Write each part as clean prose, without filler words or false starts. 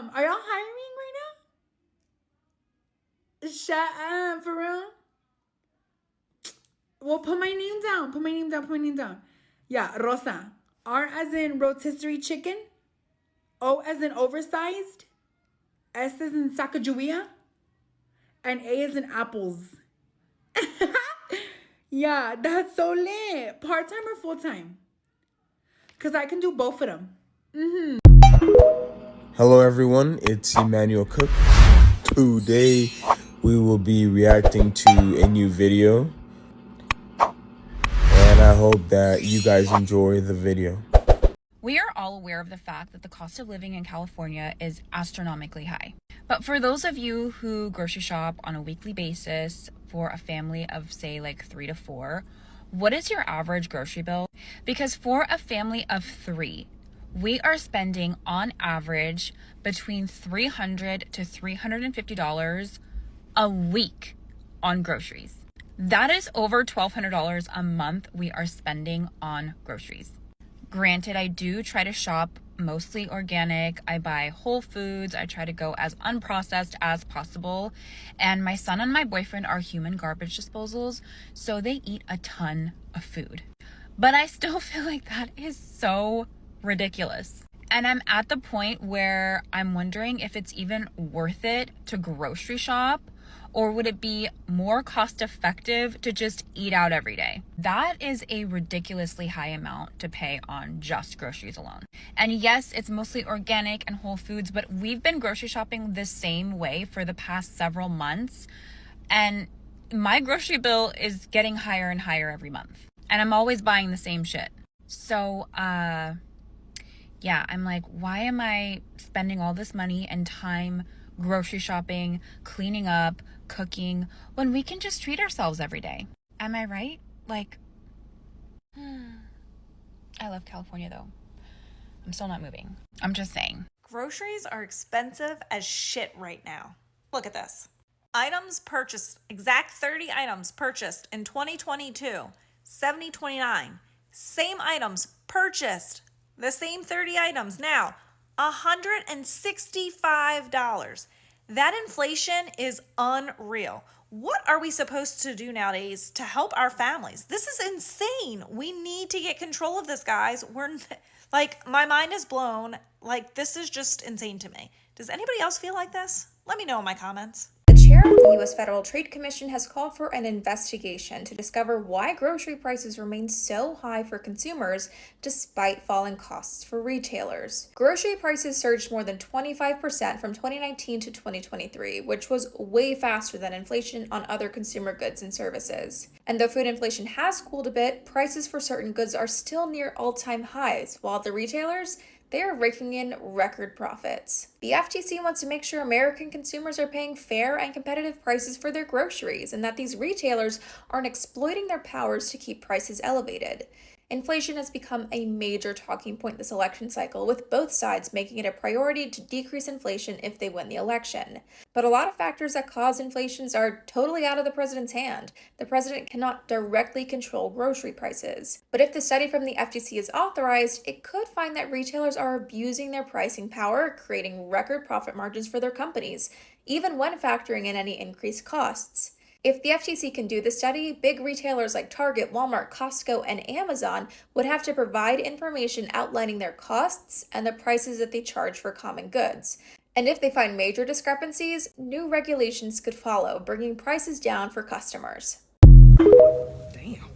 Are y'all hiring right now? Shut up, for real? Well, put my name down. Put my name down. Put my name down. Yeah, Rosa. R as in rotisserie chicken. O as in oversized. S as in Sacagawea. And A as in apples. Yeah, that's so lit. Part-time or full-time? Because I can do both of them. Hello everyone, it's Emmanuel Cooke. Today we will be reacting to a new video, and I hope that you guys enjoy the video. We are all aware of the fact that the cost of living in California is astronomically high. But for those of you who grocery shop on a weekly basis for a family of, say, like 3 to 4, what is your average grocery bill? Because for a family of 3, we are spending on average between $300 to $350 a week on groceries. That is over $1,200 a month we are spending on groceries. Granted, I do try to shop mostly organic. I buy whole foods. I try to go as unprocessed as possible. And my son and my boyfriend are human garbage disposals, so they eat a ton of food. But I still feel like that is so ridiculous. And I'm at the point where I'm wondering if it's even worth it to grocery shop, or would it be more cost effective to just eat out every day? That is a ridiculously high amount to pay on just groceries alone. And yes, it's mostly organic and whole foods, but we've been grocery shopping the same way for the past several months. And my grocery bill is getting higher and higher every month. And I'm always buying the same shit. So, yeah, I'm like, why am I spending all this money and time grocery shopping, cleaning up, cooking, when we can just treat ourselves every day? Am I right? Like, I love California though. I'm still not moving. I'm just saying. Groceries are expensive as shit right now. Look at this. Items purchased, exact 30 items purchased in 2022, $70.29. Same items purchased, the same 30 items now, $165. That inflation is unreal. What are we supposed to do nowadays to help our families? This is insane. We need to get control of this, guys. Like, my mind is blown. Like, this is just insane to me. Does anybody else feel like this? Let me know in my comments. The chair of the U.S. Federal Trade Commission has called for an investigation to discover why grocery prices remain so high for consumers despite falling costs for retailers. Grocery prices surged more than 25% from 2019 to 2023, which was way faster than inflation on other consumer goods and services. And though food inflation has cooled a bit, prices for certain goods are still near all-time highs, while the retailers, they are raking in record profits. The FTC wants to make sure American consumers are paying fair and competitive prices for their groceries, and that these retailers aren't exploiting their powers to keep prices elevated. Inflation has become a major talking point this election cycle, with both sides making it a priority to decrease inflation if they win the election. But a lot of factors that cause inflations are totally out of the president's hand. The president cannot directly control grocery prices. But if the study from the FTC is authorized, it could find that retailers are abusing their pricing power, creating record profit margins for their companies, even when factoring in any increased costs. If the FTC can do the study, big retailers like Target, Walmart, Costco, and Amazon would have to provide information outlining their costs and the prices that they charge for common goods. And if they find major discrepancies, new regulations could follow, bringing prices down for customers. Damn.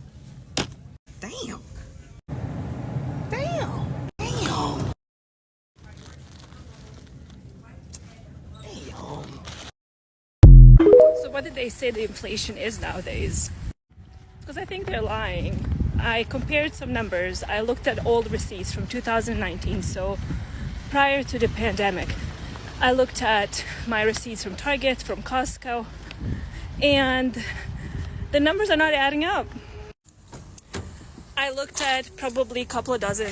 Damn. Damn. Damn. So what did they say the inflation is nowadays? Because I think they're lying. I compared some numbers. I looked at old receipts from 2019, so prior to the pandemic. I looked at my receipts from Target, from Costco, and the numbers are not adding up. I looked at probably a couple of dozen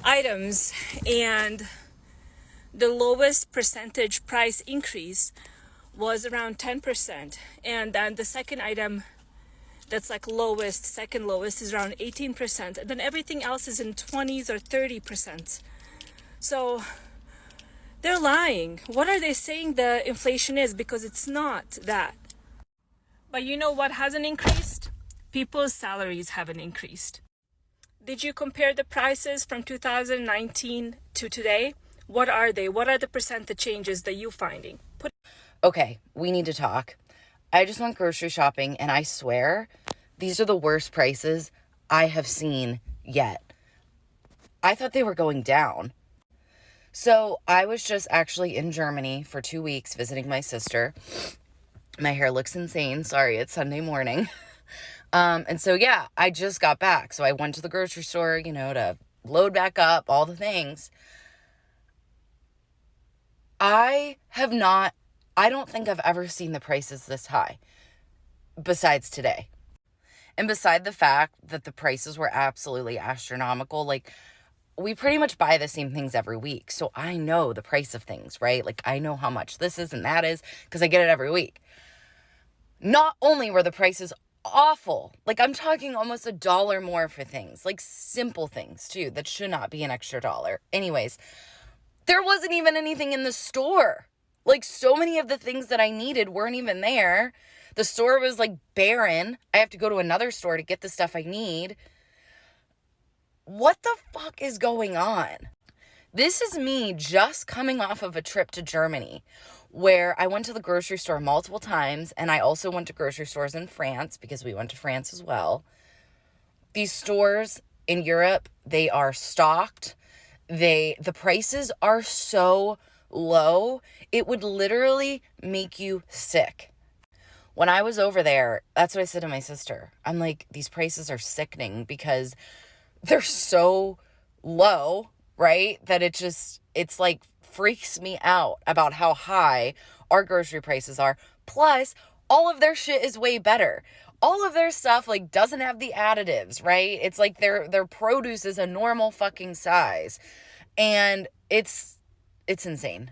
items, and the lowest percentage price increase was around 10%, and then the second item that's like lowest, second lowest, is around 18%, and then everything else is in 20s or 30%. So They're lying. What are they saying the inflation is? Because it's not that. But you know what hasn't increased? People's salaries haven't increased. Did you compare the prices from 2019 to today? What are they? What are the percentage changes that you're finding? Okay, we need to talk. I just went grocery shopping and I swear these are the worst prices I have seen yet. I thought they were going down. So I was just actually in Germany for 2 weeks visiting my sister. My hair looks insane. Sorry, it's Sunday morning. And so, yeah, I just got back. So I went to the grocery store, to load back up, all the things. I don't think I've ever seen the prices this high besides today. And beside the fact that the prices were absolutely astronomical, we pretty much buy the same things every week. So I know the price of things, right? I know how much this is and that is because I get it every week. Not only were the prices awful, I'm talking almost $1 more for things, simple things too, that should not be an extra dollar. Anyways, there wasn't even anything in the store. So many of the things that I needed weren't even there. The store was barren. I have to go to another store to get the stuff I need. What the fuck is going on? This is me just coming off of a trip to Germany where I went to the grocery store multiple times, and I also went to grocery stores in France because we went to France as well. These stores in Europe, they are stocked. The prices are so low, it would literally make you sick. When I was over there, that's what I said to my sister. I'm like, these prices are sickening because they're so low, right? That it's freaks me out about how high our grocery prices are. Plus, all of their shit is way better. All of their stuff doesn't have the additives, right? It's their produce is a normal fucking size. And it's insane.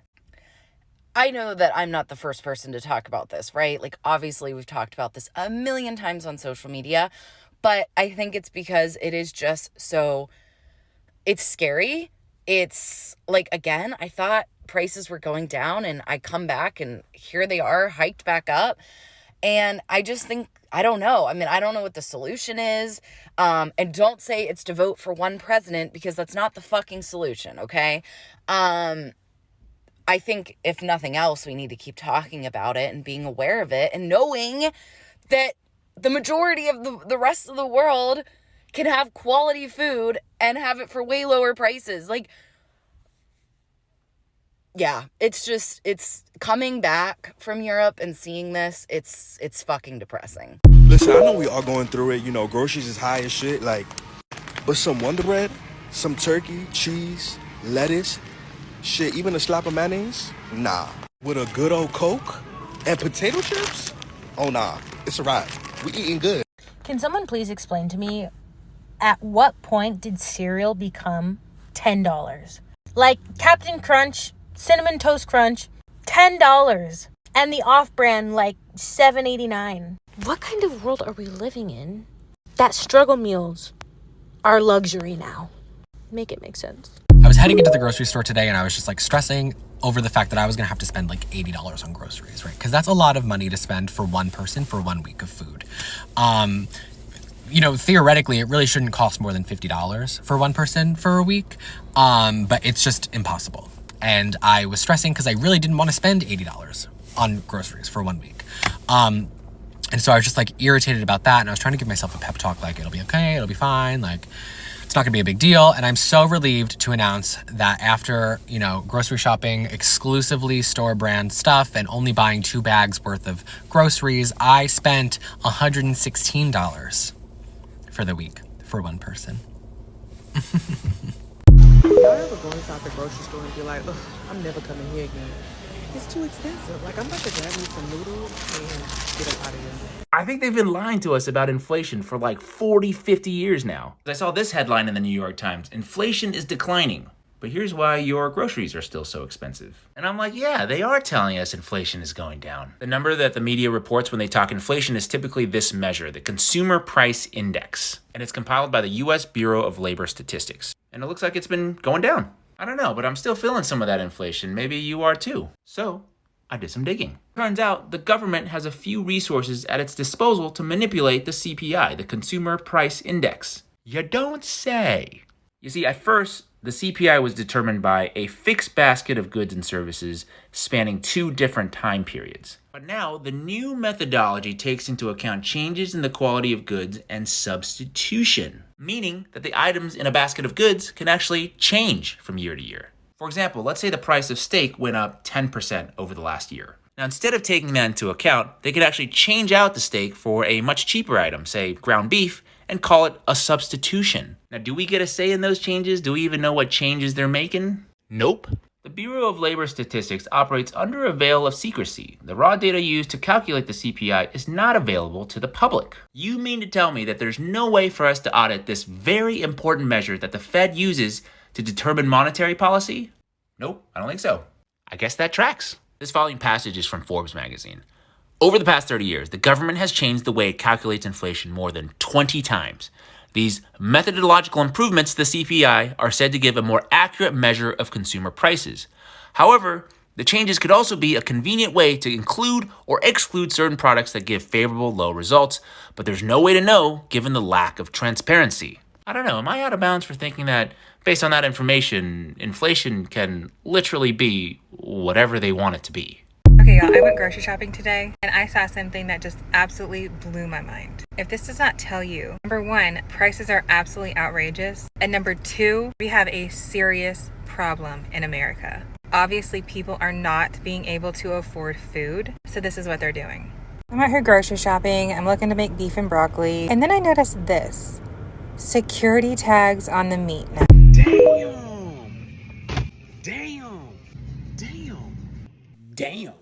I know that I'm not the first person to talk about this, right? Obviously we've talked about this a million times on social media, but I think it's because it is just it's scary. It's again, I thought prices were going down and I come back and here they are hiked back up. And I just think, I don't know. I don't know what the solution is. And don't say it's to vote for one president because that's not the fucking solution, okay? I think if nothing else, we need to keep talking about it and being aware of it and knowing that the majority of the rest of the world can have quality food and have it for way lower prices. Yeah, it's coming back from Europe and seeing this, it's fucking depressing. Listen, I know we all going through it, groceries is high as shit, but some Wonder Bread, some turkey, cheese, lettuce, shit, even a slap of mayonnaise? Nah. With a good old Coke and potato chips? Oh, nah. It's a wrap. We eating good. Can someone please explain to me, at what point did cereal become $10? Captain Crunch, Cinnamon Toast Crunch, $10. And the off-brand, $7.89. What kind of world are we living in that struggle meals are luxury now? Make it make sense. I was heading into the grocery store today and I was just stressing over the fact that I was going to have to spend $80 on groceries, right? Because that's a lot of money to spend for one person for 1 week of food. Theoretically, it really shouldn't cost more than $50 for one person for a week. But it's just impossible. And I was stressing because I really didn't want to spend $80 on groceries for 1 week. And so I was just irritated about that. And I was trying to give myself a pep talk, it'll be okay, it'll be fine. It's not gonna be a big deal. And I'm so relieved to announce that after, grocery shopping exclusively store brand stuff and only buying 2 bags worth of groceries, I spent $116 for the week for one person. Y'all ever go inside the grocery store and be like, ugh, I'm never coming here again? It's too expensive. I'm about to grab me some noodles and get up out of here. I think they've been lying to us about inflation for 40, 50 years now. I saw this headline in the New York Times: inflation is declining, but here's why your groceries are still so expensive. And I'm like, yeah, they are telling us inflation is going down. The number that the media reports when they talk inflation is typically this measure, the Consumer Price Index. And it's compiled by the U.S. Bureau of Labor Statistics. And it looks like it's been going down. I don't know, but I'm still feeling some of that inflation. Maybe you are too. So I did some digging. Turns out the government has a few resources at its disposal to manipulate the CPI, the Consumer Price Index. You don't say. You see, at first, the CPI was determined by a fixed basket of goods and services spanning 2 different time periods. But now, the new methodology takes into account changes in the quality of goods and substitution, meaning that the items in a basket of goods can actually change from year to year. For example, let's say the price of steak went up 10% over the last year. Now, instead of taking that into account, they could actually change out the steak for a much cheaper item, say ground beef, and call it a substitution. Now, do we get a say in those changes? Do we even know what changes they're making? Nope. The Bureau of Labor Statistics operates under a veil of secrecy. The raw data used to calculate the CPI is not available to the public. You mean to tell me that there's no way for us to audit this very important measure that the Fed uses to determine monetary policy? Nope, I don't think so. I guess that tracks. This following passage is from Forbes magazine. Over the past 30 years, the government has changed the way it calculates inflation more than 20 times. These methodological improvements to the CPI are said to give a more accurate measure of consumer prices. However, the changes could also be a convenient way to include or exclude certain products that give favorable low results, but there's no way to know given the lack of transparency. I don't know, am I out of bounds for thinking that based on that information, inflation can literally be whatever they want it to be? Okay, y'all, I went grocery shopping today and I saw something that just absolutely blew my mind. If this does not tell you, number 1, prices are absolutely outrageous. And number 2, we have a serious problem in America. Obviously, people are not being able to afford food. So this is what they're doing. I'm out here grocery shopping. I'm looking to make beef and broccoli. And then I noticed this. Security tags on the meat. Damn.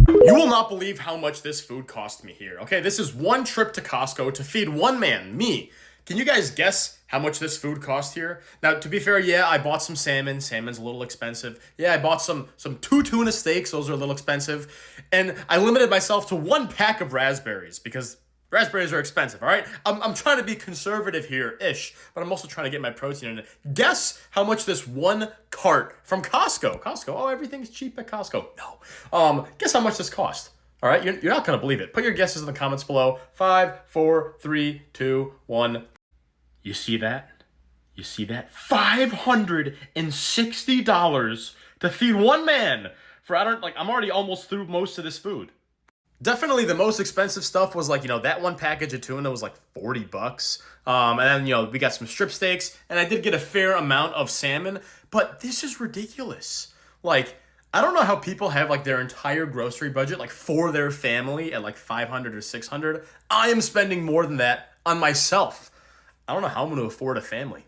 You will not believe how much this food cost me here. Okay, this is one trip to Costco to feed one man, me. Can you guys guess how much this food cost here? Now, to be fair, yeah, I bought some salmon. Salmon's a little expensive. Yeah, I bought some 2 tuna steaks. Those are a little expensive. And I limited myself to 1 pack of raspberries because raspberries are expensive, all right? I'm trying to be conservative here-ish, but I'm also trying to get my protein in it. Guess how much this 1 cart from Costco. Oh, everything's cheap at Costco. No. Guess how much this cost. All right, you're not going to believe it. Put your guesses in the comments below. 5, 4, 3, 2, 1. You see that? $560 to feed one man for, I'm already almost through most of this food. Definitely the most expensive stuff was that 1 package of tuna was $40. And then, we got some strip steaks and I did get a fair amount of salmon, but this is ridiculous. I don't know how people have their entire grocery budget for their family at $500 or $600. I am spending more than that on myself. I don't know how I'm going to afford a family.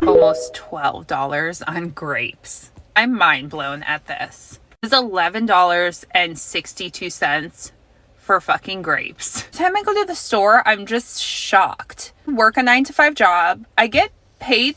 Almost $12 on grapes. I'm mind blown at this. It's $11.62 for fucking grapes. Every time I go to the store, I'm just shocked. Work a 9-to-5 job. I get paid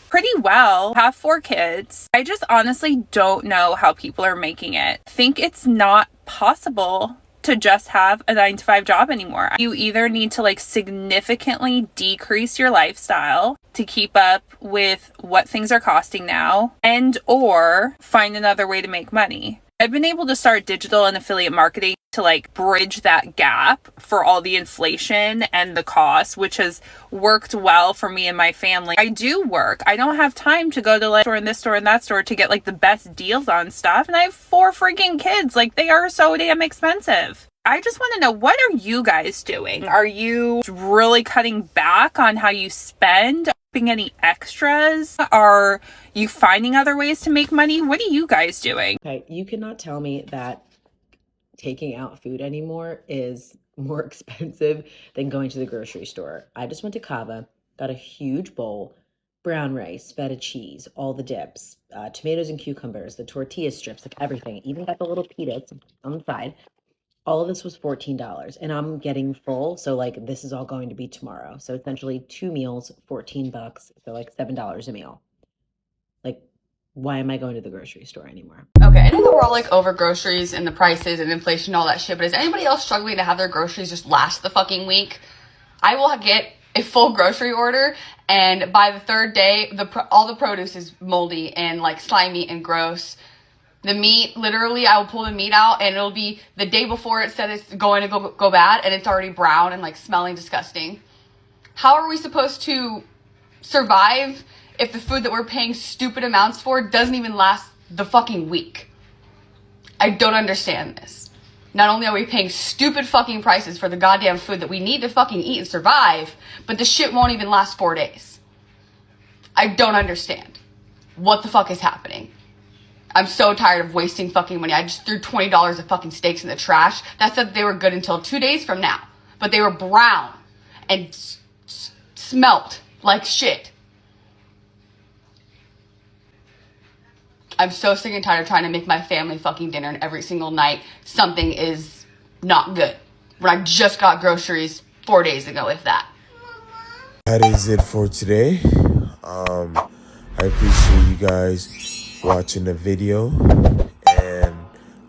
pretty well. Have 4 kids. I just honestly don't know how people are making it. I think it's not possible to just have a 9-to-5 job anymore. You either need to significantly decrease your lifestyle to keep up with what things are costing now and or find another way to make money. I've been able to start digital and affiliate marketing to bridge that gap for all the inflation and the cost, which has worked well for me and my family. I do work. I don't have time to go to store and this store and that store to get the best deals on stuff. And I have 4 freaking kids. They are so damn expensive. I just want to know, what are you guys doing? Are you really cutting back on how you spend? Any extras? Are you finding other ways to make money? What are you guys doing? Okay, you cannot tell me that taking out food anymore is more expensive than going to the grocery store. I just went to Cava, got a huge bowl, brown rice, feta cheese, all the dips, tomatoes and cucumbers, the tortilla strips, everything. Even got the little pitas on the side. All of this was $14 and I'm getting full. So this is all going to be tomorrow. So essentially 2 meals, $14. So $7 a meal. Why am I going to the grocery store anymore? Okay, I know that we're all over groceries and the prices and inflation and all that shit, but is anybody else struggling to have their groceries just last the fucking week? I will get a full grocery order, and by the third day, all the produce is moldy and like slimy and gross. The meat, literally, I will pull the meat out and it'll be the day before it said it's going to go bad, and it's already brown and like smelling disgusting. How are we supposed to survive if the food that we're paying stupid amounts for doesn't even last the fucking week? I don't understand this. Not only are we paying stupid fucking prices for the goddamn food that we need to fucking eat and survive, but the shit won't even last 4 days. I don't understand. What the fuck is happening? I'm so tired of wasting fucking money. I just threw $20 of fucking steaks in the trash. That said they were good until 2 days from now. But they were brown and smelt like shit. I'm so sick and tired of trying to make my family fucking dinner, and every single night something is not good. When I just got groceries 4 days ago, if that. That is it for today. I appreciate you guys watching the video, and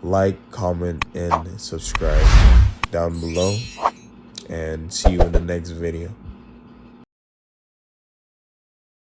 like, comment, and subscribe down below, and see you in the next video.